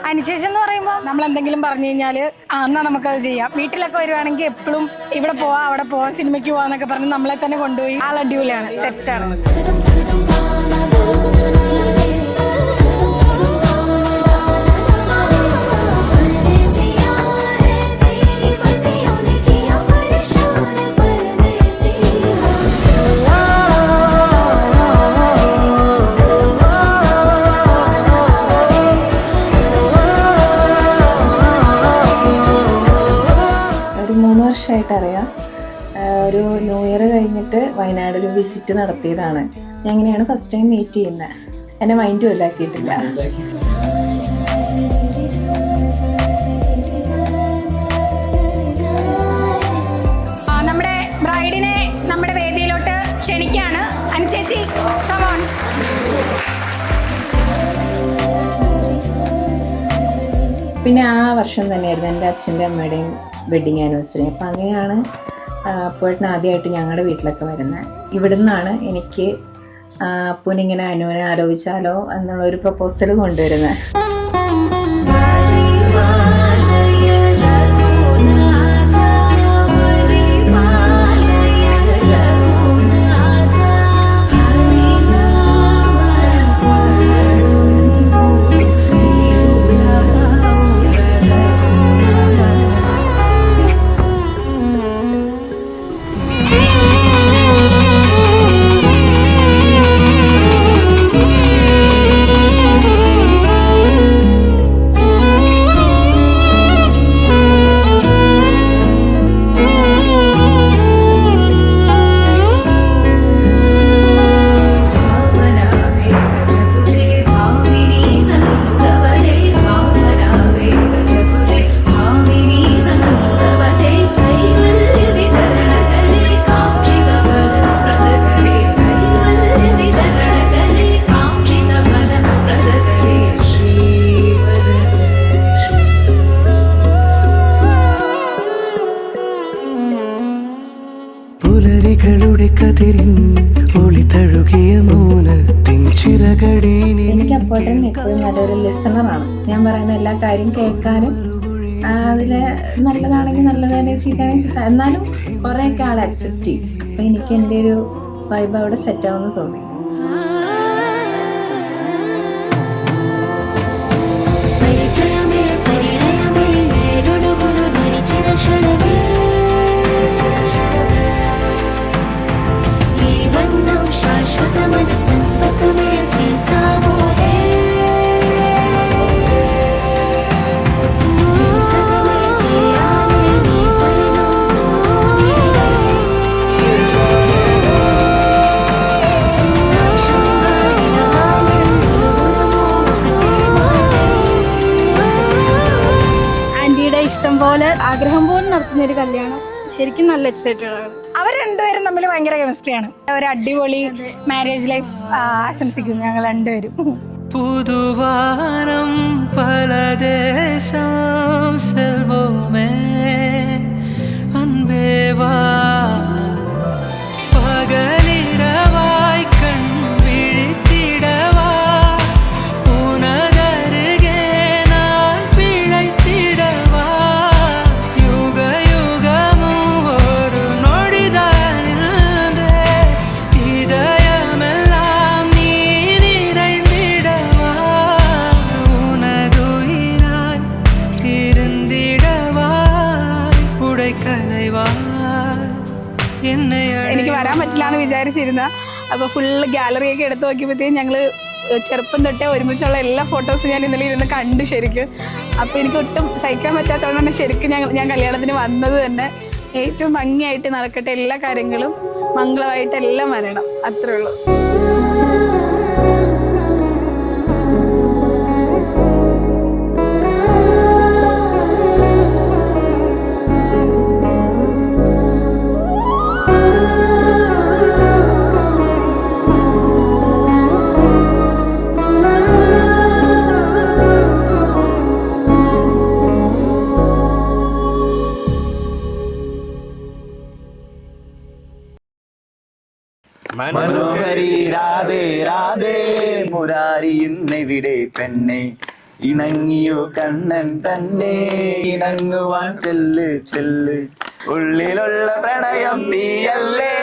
അനുശേഷം എന്ന് പറയുമ്പോൾ നമ്മൾ എന്തെങ്കിലും പറഞ്ഞു കഴിഞ്ഞാൽ എന്നാ നമുക്കത് ചെയ്യാം. വീട്ടിലൊക്കെ വരുവാണെങ്കിൽ എപ്പോഴും ഇവിടെ പോവാം അവിടെ പോവാം സിനിമയ്ക്ക് പോവാന്നൊക്കെ പറഞ്ഞ് നമ്മളെ തന്നെ കൊണ്ടുപോയി ആൾ അടിപൊളിയാണ്, സെറ്റാണ്. അറിയാം. ഒരു ന്യൂ ഇയർ കഴിഞ്ഞിട്ട് വയനാട് ഒരു വിസിറ്റ് നടത്തിയതാണ്. ഞാൻ അങ്ങനെയാണ് ഫസ്റ്റ് ടൈം മീറ്റ് ചെയ്യുന്നത്. എന്നെ മൈൻഡും ഇല്ലാക്കിയിട്ടില്ല. നമ്മുടെ ബ്രൈഡിനെ നമ്മുടെ വേദിയിലോട്ട് ക്ഷണിക്കാണ്. അനുചേച്ചി കം ഓൺ. പിന്നെ ആ വർഷം തന്നെയായിരുന്നു എൻ്റെ അച്ഛൻ്റെ അമ്മയുടെയും വെഡ്ഡിങ് ആനിവേഴ്സറി. അപ്പം അങ്ങനെയാണ് അപ്പോഴേട്ടന് ആദ്യമായിട്ട് ഞങ്ങളുടെ വീട്ടിലൊക്കെ വരുന്നത്. ഇവിടുന്നാണ് എനിക്ക് അപ്പൂനിങ്ങനെ അനുവിനെ ആലോചിച്ചാലോ എന്നുള്ളൊരു പ്രപ്പോസൽ കൊണ്ടുവരുന്നത്. എനിക്ക് അപ്പോഴത്തേനും എപ്പോഴും നല്ലൊരു ലിസണറാണ്. ഞാൻ പറയുന്ന എല്ലാ കാര്യം കേൾക്കാനും അതിൽ നല്ലതാണെങ്കിൽ നല്ലതന്നെ, ചീത്തയാണെങ്കിൽ ചീത്ത, എന്നാലും കുറേയൊക്കെ ആൾ അക്സെപ്റ്റ് ചെയ്യും. അപ്പം എനിക്ക് എൻ്റെ ഒരു വൈബ് അവിടെ സെറ്റാവുമെന്ന് തോന്നി. ഇഷ്ടം പോലെ ആഗ്രഹം പോലെ നടത്തുന്ന ഒരു കല്യാണം. ശരിക്കും നല്ല എക്സൈറ്റഡ് ആണ്. അവർ രണ്ടുപേരും തമ്മിൽ ഭയങ്കര കെമിസ്ട്രിയാണ്. ഒരു അടിപൊളി മാരേജ് ലൈഫ് ആശംസിക്കുന്നു ഞങ്ങൾ രണ്ടുപേരും. പുതുവാനം പലദേശം സെൽവമേ അൻപേവാ പകലിരവായി കൺവിഴിത്തിടവാ ഉനതരുകേ നാൻ പിഴത്തിടവാ യുഗ യുഗമും ഒരു നൊടിതാനിன்றே இதயமெல்லாம் நீ நிறைந்திடவா உனதுயிராய் இருந்திடவா ഉടൈക്കലൈവാ എന്നെ. എനിക്ക് വരാൻ പറ്റില്ല എന്ന് വിചാരിച്ചിരുന്ന, അപ്പോൾ ഫുള്ള് ഗാലറിയൊക്കെ എടുത്ത് നോക്കിയപ്പോഴത്തേക്കും ഞങ്ങൾ ചെറുപ്പം തൊട്ടേ ഒരുമിച്ചുള്ള എല്ലാ ഫോട്ടോസും ഞാൻ ഇന്നലെ ഇരുന്ന് കണ്ടു ശരിക്കും. അപ്പോൾ എനിക്ക് ഒട്ടും സഹിക്കാൻ പറ്റാത്തതുകൊണ്ടാണ് ശരിക്കും ഞാൻ കല്യാണത്തിന് വന്നത് തന്നെ. ഏറ്റവും ഭംഗിയായിട്ട് നടക്കട്ടെ, എല്ലാ കാര്യങ്ങളും മംഗളമായിട്ടെല്ലാം വരണം, അത്രേ ഉള്ളൂ. മനോഹരി രാധേ രാധേ മുരാരി ഇന്നെവിടെ പെണ്ണെ ഇണങ്ങിയോ കണ്ണൻ തന്നെ ഇണങ്ങുവാൻ ചെല്ല് ചെല്ല് ഉള്ളിലുള്ള പ്രണയം തീയല്ലേ